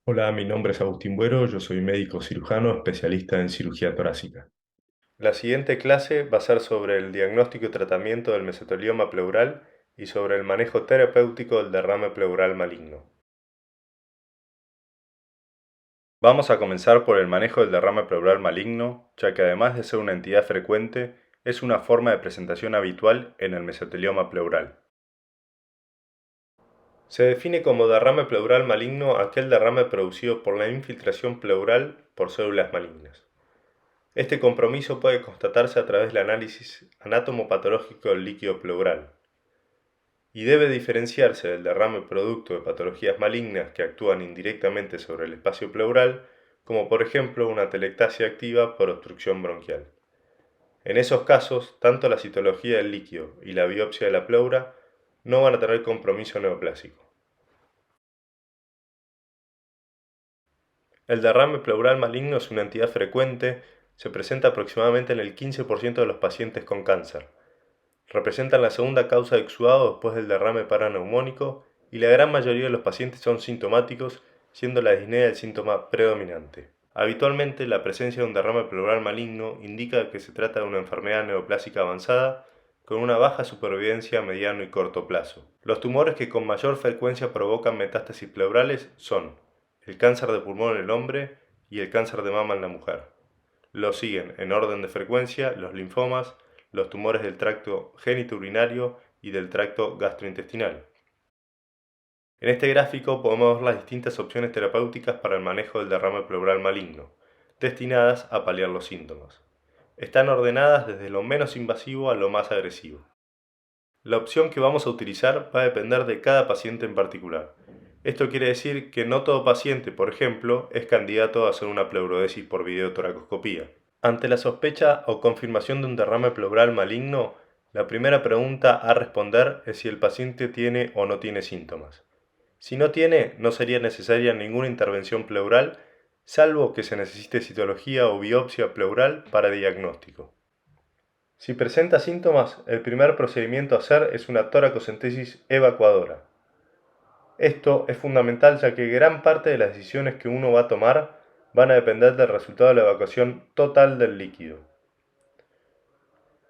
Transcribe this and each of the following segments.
Hola, mi nombre es Agustín Buero, yo soy médico cirujano especialista en cirugía torácica. La siguiente clase va a ser sobre el diagnóstico y tratamiento del mesotelioma pleural y sobre el manejo terapéutico del derrame pleural maligno. Vamos a comenzar por el manejo del derrame pleural maligno, ya que además de ser una entidad frecuente, es una forma de presentación habitual en el mesotelioma pleural. Se define como derrame pleural maligno aquel derrame producido por la infiltración pleural por células malignas. Este compromiso puede constatarse a través del análisis anatomopatológico del líquido pleural y debe diferenciarse del derrame producto de patologías malignas que actúan indirectamente sobre el espacio pleural, como por ejemplo una telectasia activa por obstrucción bronquial. En esos casos, tanto la citología del líquido y la biopsia de la pleura no van a tener compromiso neoplásico. El derrame pleural maligno es una entidad frecuente, se presenta aproximadamente en el 15% de los pacientes con cáncer. Representan la segunda causa de exudado después del derrame paraneumónico y la gran mayoría de los pacientes son sintomáticos, siendo la disnea el síntoma predominante. Habitualmente, la presencia de un derrame pleural maligno indica que se trata de una enfermedad neoplásica avanzada con una baja supervivencia a mediano y corto plazo. Los tumores que con mayor frecuencia provocan metástasis pleurales son el cáncer de pulmón en el hombre y el cáncer de mama en la mujer. Lo siguen en orden de frecuencia los linfomas, los tumores del tracto genitourinario y del tracto gastrointestinal. En este gráfico podemos ver las distintas opciones terapéuticas para el manejo del derrame pleural maligno, destinadas a paliar los síntomas. Están ordenadas desde lo menos invasivo a lo más agresivo. La opción que vamos a utilizar va a depender de cada paciente en particular. Esto quiere decir que no todo paciente, por ejemplo, es candidato a hacer una pleurodesis por videotoracoscopía. Ante la sospecha o confirmación de un derrame pleural maligno, la primera pregunta a responder es si el paciente tiene o no tiene síntomas. Si no tiene, no sería necesaria ninguna intervención pleural, salvo que se necesite citología o biopsia pleural para diagnóstico. Si presenta síntomas, el primer procedimiento a hacer es una toracocentesis evacuadora. Esto es fundamental ya que gran parte de las decisiones que uno va a tomar van a depender del resultado de la evacuación total del líquido.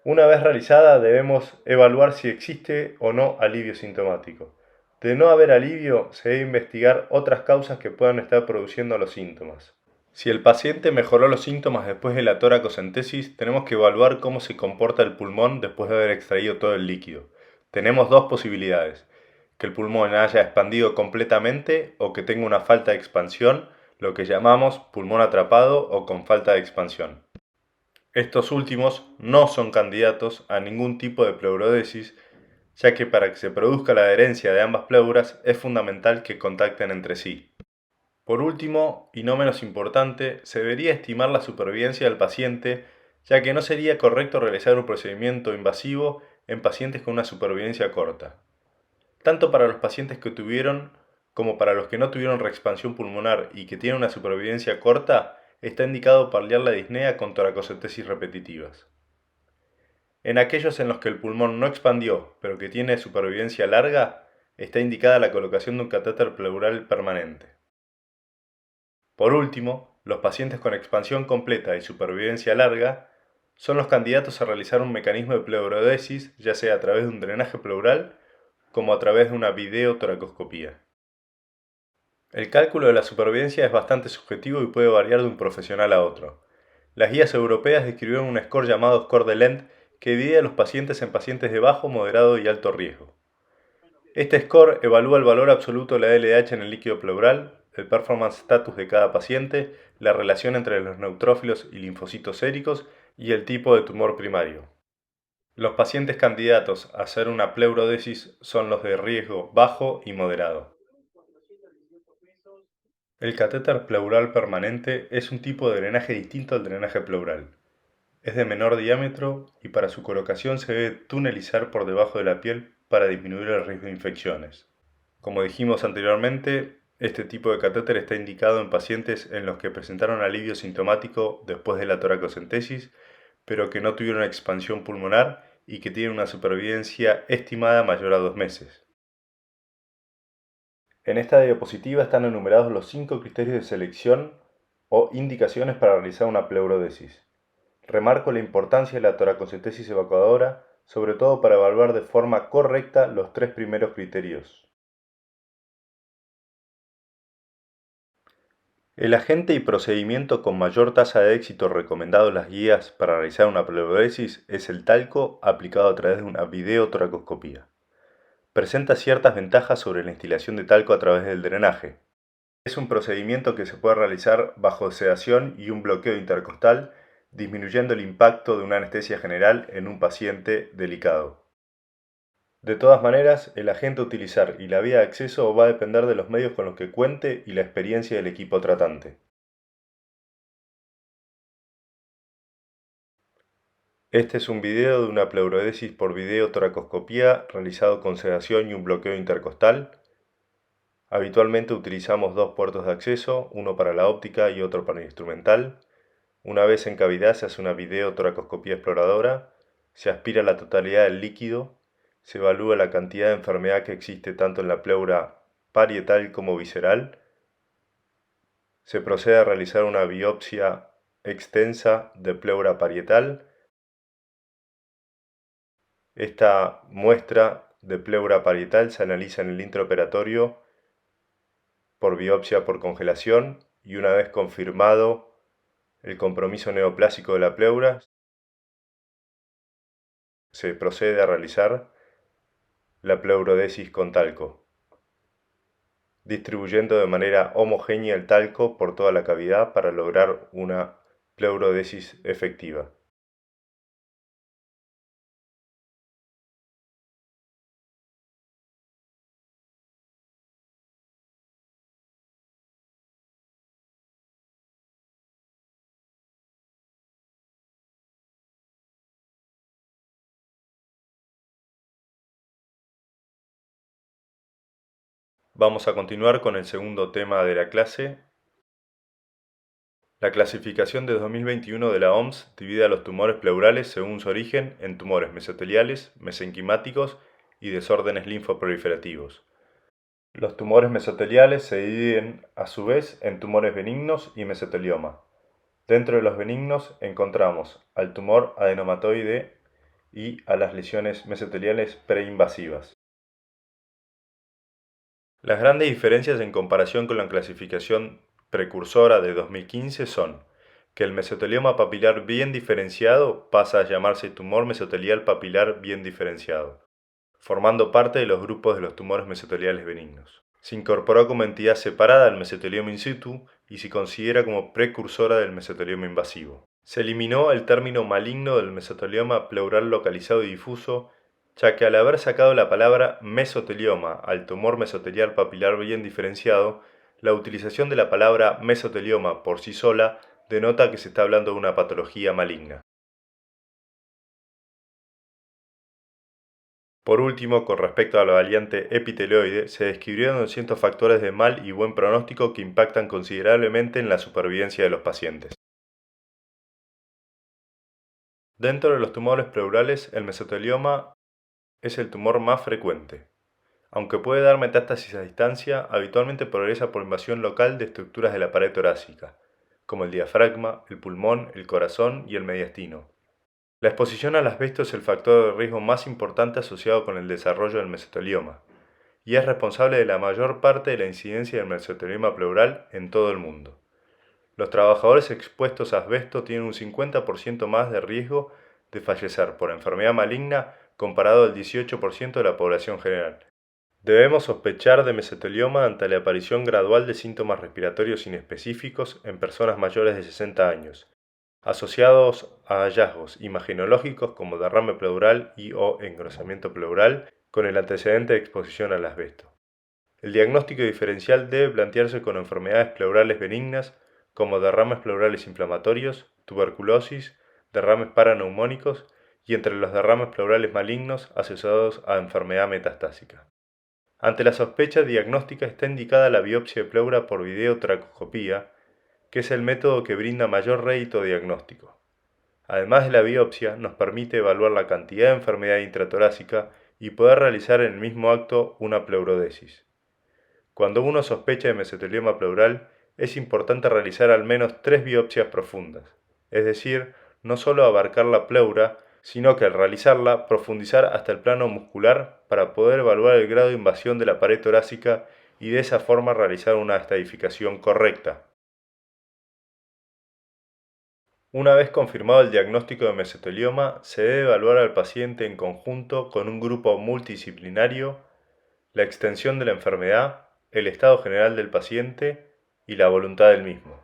Una vez realizada, debemos evaluar si existe o no alivio sintomático. De no haber alivio, se debe investigar otras causas que puedan estar produciendo los síntomas. Si el paciente mejoró los síntomas después de la toracocentesis, tenemos que evaluar cómo se comporta el pulmón después de haber extraído todo el líquido. Tenemos dos posibilidades: que el pulmón haya expandido completamente o que tenga una falta de expansión, lo que llamamos pulmón atrapado o con falta de expansión. Estos últimos no son candidatos a ningún tipo de pleurodesis, ya que para que se produzca la adherencia de ambas pleuras es fundamental que contacten entre sí. Por último, y no menos importante, se debería estimar la supervivencia del paciente, ya que no sería correcto realizar un procedimiento invasivo en pacientes con una supervivencia corta. Tanto para los pacientes que tuvieron como para los que no tuvieron reexpansión pulmonar y que tienen una supervivencia corta, está indicado paliar la disnea con toracocentesis repetitivas. En aquellos en los que el pulmón no expandió, pero que tiene supervivencia larga, está indicada la colocación de un catéter pleural permanente. Por último, los pacientes con expansión completa y supervivencia larga son los candidatos a realizar un mecanismo de pleurodesis, ya sea a través de un drenaje pleural como a través de una videotoracoscopía. El cálculo de la supervivencia es bastante subjetivo y puede variar de un profesional a otro. Las guías europeas describieron un score llamado score de Lent que divide a los pacientes en pacientes de bajo, moderado y alto riesgo. Este score evalúa el valor absoluto de la LDH en el líquido pleural, el performance status de cada paciente, la relación entre los neutrófilos y linfocitos séricos y el tipo de tumor primario. Los pacientes candidatos a hacer una pleurodesis son los de riesgo bajo y moderado. El catéter pleural permanente es un tipo de drenaje distinto al drenaje pleural. Es de menor diámetro y para su colocación se debe tunelizar por debajo de la piel para disminuir el riesgo de infecciones. Como dijimos anteriormente, este tipo de catéter está indicado en pacientes en los que presentaron alivio sintomático después de la toracocentesis, pero que no tuvieron expansión pulmonar y que tienen una supervivencia estimada mayor a 2 meses. En esta diapositiva están enumerados los 5 criterios de selección o indicaciones para realizar una pleurodesis. Remarco la importancia de la toracocentesis evacuadora, sobre todo para evaluar de forma correcta los 3 primeros criterios. El agente y procedimiento con mayor tasa de éxito recomendado en las guías para realizar una pleurodesis es el talco aplicado a través de una videotoracoscopía. Presenta ciertas ventajas sobre la instilación de talco a través del drenaje. Es un procedimiento que se puede realizar bajo sedación y un bloqueo intercostal, disminuyendo el impacto de una anestesia general en un paciente delicado. De todas maneras, el agente a utilizar y la vía de acceso va a depender de los medios con los que cuente y la experiencia del equipo tratante. Este es un video de una pleurodesis por videotoracoscopía realizado con sedación y un bloqueo intercostal. Habitualmente utilizamos 2 puertos de acceso, uno para la óptica y otro para el instrumental. Una vez en cavidad se hace una videotoracoscopía exploradora, se aspira la totalidad del líquido, se evalúa la cantidad de enfermedad que existe tanto en la pleura parietal como visceral, se procede a realizar una biopsia extensa de pleura parietal. Esta muestra de pleura parietal se analiza en el intraoperatorio por biopsia por congelación y una vez confirmado el compromiso neoplásico de la pleura, se procede a realizar la pleurodesis con talco, distribuyendo de manera homogénea el talco por toda la cavidad para lograr una pleurodesis efectiva. Vamos a continuar con el segundo tema de la clase. La clasificación de 2021 de la OMS divide a los tumores pleurales según su origen en tumores mesoteliales, mesenquimáticos y desórdenes linfoproliferativos. Los tumores mesoteliales se dividen a su vez en tumores benignos y mesotelioma. Dentro de los benignos encontramos al tumor adenomatoide y a las lesiones mesoteliales preinvasivas. Las grandes diferencias en comparación con la clasificación precursora de 2015 son que el mesotelioma papilar bien diferenciado pasa a llamarse tumor mesotelial papilar bien diferenciado, formando parte de los grupos de los tumores mesoteliales benignos. Se incorporó como entidad separada al mesotelioma in situ y se considera como precursora del mesotelioma invasivo. Se eliminó el término maligno del mesotelioma pleural localizado y difuso, ya que al haber sacado la palabra mesotelioma al tumor mesotelial papilar bien diferenciado, la utilización de la palabra mesotelioma por sí sola denota que se está hablando de una patología maligna. Por último, con respecto a la variante epitelioide, se describieron 200 factores de mal y buen pronóstico que impactan considerablemente en la supervivencia de los pacientes. Dentro de los tumores pleurales, el mesotelioma es el tumor más frecuente. Aunque puede dar metástasis a distancia, habitualmente progresa por invasión local de estructuras de la pared torácica, como el diafragma, el pulmón, el corazón y el mediastino. La exposición al asbesto es el factor de riesgo más importante asociado con el desarrollo del mesotelioma, y es responsable de la mayor parte de la incidencia del mesotelioma pleural en todo el mundo. Los trabajadores expuestos a asbesto tienen un 50% más de riesgo de fallecer por enfermedad maligna comparado al 18% de la población general. Debemos sospechar de mesotelioma ante la aparición gradual de síntomas respiratorios inespecíficos en personas mayores de 60 años, asociados a hallazgos imagenológicos como derrame pleural y o engrosamiento pleural con el antecedente de exposición al asbesto. El diagnóstico diferencial debe plantearse con enfermedades pleurales benignas como derrames pleurales inflamatorios, tuberculosis, derrames paraneumónicos y entre los derrames pleurales malignos asociados a enfermedad metastásica. Ante la sospecha diagnóstica está indicada la biopsia de pleura por videotoracoscopía, que es el método que brinda mayor rédito diagnóstico. Además de la biopsia, nos permite evaluar la cantidad de enfermedad intratorácica y poder realizar en el mismo acto una pleurodesis. Cuando uno sospecha de mesotelioma pleural, es importante realizar al menos 3 biopsias profundas, es decir, no solo abarcar la pleura, sino que al realizarla profundizar hasta el plano muscular para poder evaluar el grado de invasión de la pared torácica y de esa forma realizar una estadificación correcta. Una vez confirmado el diagnóstico de mesotelioma, se debe evaluar al paciente en conjunto con un grupo multidisciplinario, la extensión de la enfermedad, el estado general del paciente y la voluntad del mismo.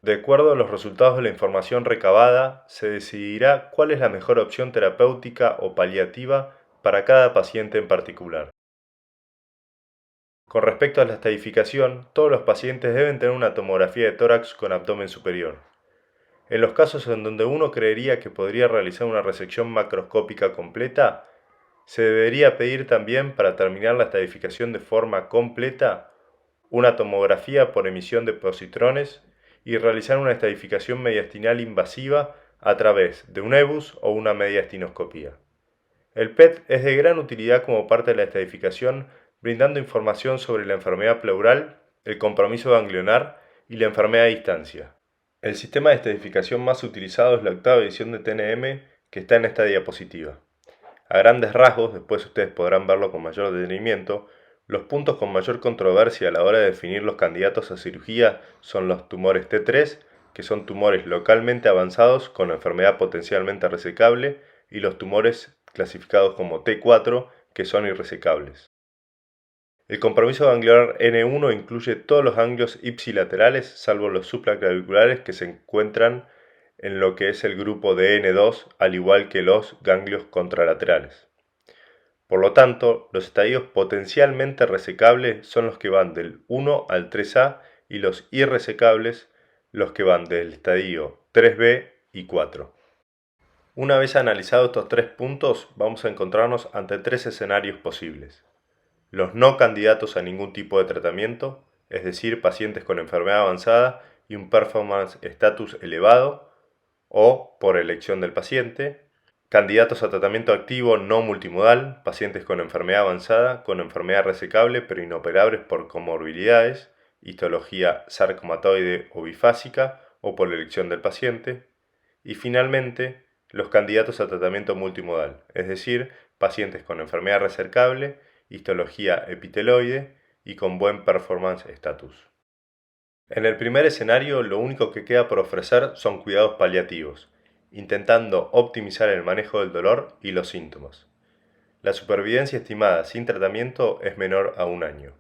De acuerdo a los resultados de la información recabada, se decidirá cuál es la mejor opción terapéutica o paliativa para cada paciente en particular. Con respecto a la estadificación, todos los pacientes deben tener una tomografía de tórax con abdomen superior. En los casos en donde uno creería que podría realizar una resección macroscópica completa, se debería pedir también, para terminar la estadificación de forma completa, una tomografía por emisión de positrones y realizar una estadificación mediastinal invasiva a través de un EBUS o una mediastinoscopía. El PET es de gran utilidad como parte de la estadificación, brindando información sobre la enfermedad pleural, el compromiso ganglionar y la enfermedad a distancia. El sistema de estadificación más utilizado es la octava edición de TNM, que está en esta diapositiva. A grandes rasgos, después ustedes podrán verlo con mayor detenimiento, los puntos con mayor controversia a la hora de definir los candidatos a cirugía son los tumores T3, que son tumores localmente avanzados con enfermedad potencialmente resecable, y los tumores clasificados como T4, que son irresecables. El compromiso ganglionar N1 incluye todos los ganglios ipsilaterales, salvo los supraclaviculares que se encuentran en lo que es el grupo de N2, al igual que los ganglios contralaterales. Por lo tanto, los estadios potencialmente resecables son los que van del 1 al 3A y los irresecables los que van del estadio 3B y 4. Una vez analizados estos 3 puntos, vamos a encontrarnos ante 3 escenarios posibles. Los no candidatos a ningún tipo de tratamiento, es decir, pacientes con enfermedad avanzada y un performance status elevado, o por elección del paciente. Candidatos a tratamiento activo no multimodal, pacientes con enfermedad avanzada, con enfermedad resecable pero inoperables por comorbilidades, histología sarcomatoide o bifásica, o por elección del paciente. Y finalmente, los candidatos a tratamiento multimodal, es decir, pacientes con enfermedad resecable, histología epiteloide y con buen performance status. En el primer escenario, lo único que queda por ofrecer son cuidados paliativos, intentando optimizar el manejo del dolor y los síntomas. La supervivencia estimada sin tratamiento es menor a 1 año.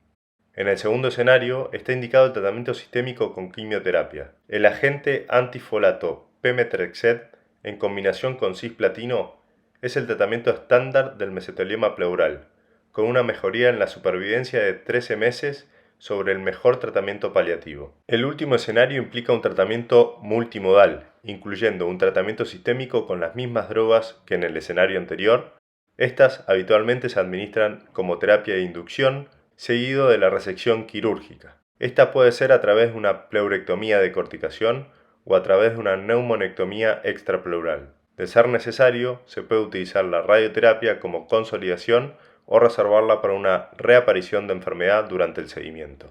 En el segundo escenario, está indicado el tratamiento sistémico con quimioterapia. El agente antifolato pemetrexed, en combinación con cisplatino, es el tratamiento estándar del mesotelioma pleural, con una mejoría en la supervivencia de 13 meses sobre el mejor tratamiento paliativo. El último escenario implica un tratamiento multimodal, incluyendo un tratamiento sistémico con las mismas drogas que en el escenario anterior. Estas habitualmente se administran como terapia de inducción, seguido de la resección quirúrgica. Esta puede ser a través de una pleurectomía de corticación o a través de una neumonectomía extrapleural. De ser necesario, se puede utilizar la radioterapia como consolidación o reservarla para una reaparición de enfermedad durante el seguimiento.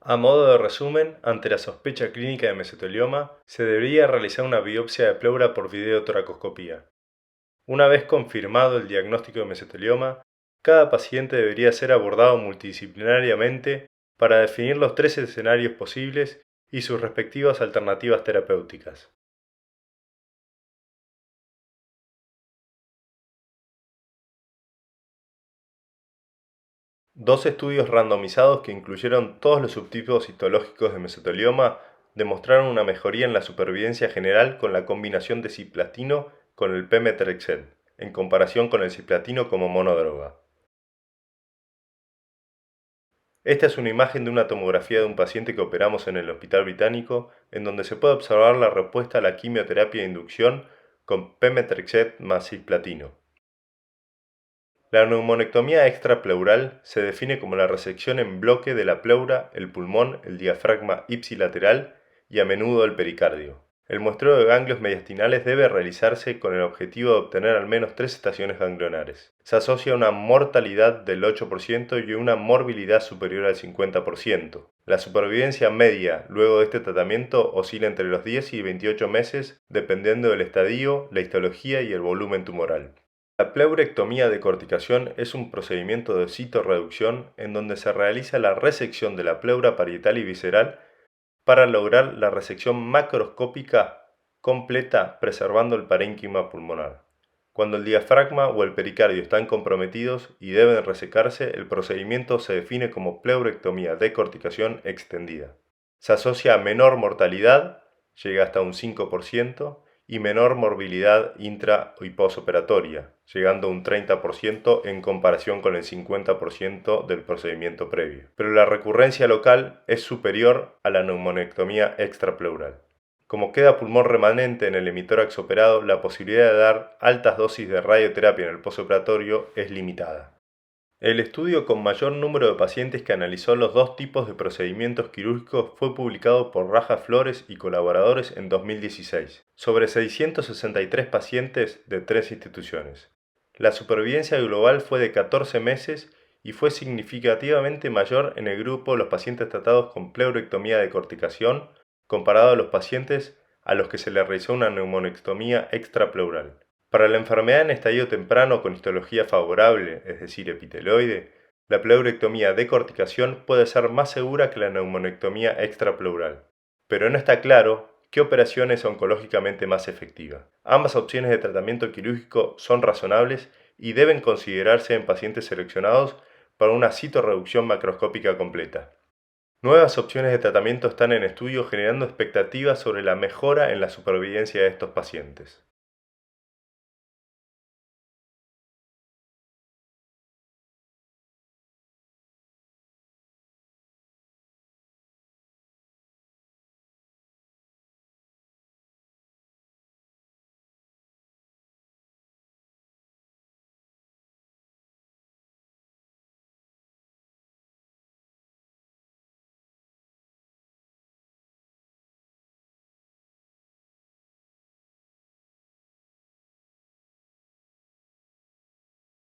A modo de resumen, ante la sospecha clínica de mesotelioma, se debería realizar una biopsia de pleura por videotoracoscopía. Una vez confirmado el diagnóstico de mesotelioma, cada paciente debería ser abordado multidisciplinariamente para definir los 3 escenarios posibles y sus respectivas alternativas terapéuticas. Dos estudios randomizados que incluyeron todos los subtipos histológicos de mesotelioma demostraron una mejoría en la supervivencia general con la combinación de cisplatino con el pemetrexed, en comparación con el cisplatino como monodroga. Esta es una imagen de una tomografía de un paciente que operamos en el Hospital Británico, en donde se puede observar la respuesta a la quimioterapia de inducción con pemetrexed más cisplatino. La neumonectomía extrapleural se define como la resección en bloque de la pleura, el pulmón, el diafragma ipsilateral y a menudo el pericardio. El muestreo de ganglios mediastinales debe realizarse con el objetivo de obtener al menos 3 estaciones ganglionares. Se asocia a una mortalidad del 8% y una morbilidad superior al 50%. La supervivencia media luego de este tratamiento oscila entre los 10 y 28 meses, dependiendo del estadio, la histología y el volumen tumoral. La pleurectomía de corticación es un procedimiento de citorreducción en donde se realiza la resección de la pleura parietal y visceral para lograr la resección macroscópica completa preservando el parénquima pulmonar. Cuando el diafragma o el pericardio están comprometidos y deben resecarse, el procedimiento se define como pleurectomía de corticación extendida. Se asocia a menor mortalidad, llega hasta un 5%, y menor morbilidad intra y posoperatoria, llegando a un 30% en comparación con el 50% del procedimiento previo. Pero la recurrencia local es superior a la neumonectomía extrapleural. Como queda pulmón remanente en el hemitórax operado, la posibilidad de dar altas dosis de radioterapia en el posoperatorio es limitada. El estudio con mayor número de pacientes que analizó los dos tipos de procedimientos quirúrgicos fue publicado por Raja Flores y colaboradores en 2016, sobre 663 pacientes de 3 instituciones. La supervivencia global fue de 14 meses y fue significativamente mayor en el grupo de los pacientes tratados con pleurectomía de corticación comparado a los pacientes a los que se les realizó una neumonectomía extrapleural. Para la enfermedad en estadio temprano con histología favorable, es decir, epiteloide, la pleurectomía de corticación puede ser más segura que la neumonectomía extrapleural, pero no está claro qué operación es oncológicamente más efectiva. Ambas opciones de tratamiento quirúrgico son razonables y deben considerarse en pacientes seleccionados para una citorreducción macroscópica completa. Nuevas opciones de tratamiento están en estudio generando expectativas sobre la mejora en la supervivencia de estos pacientes.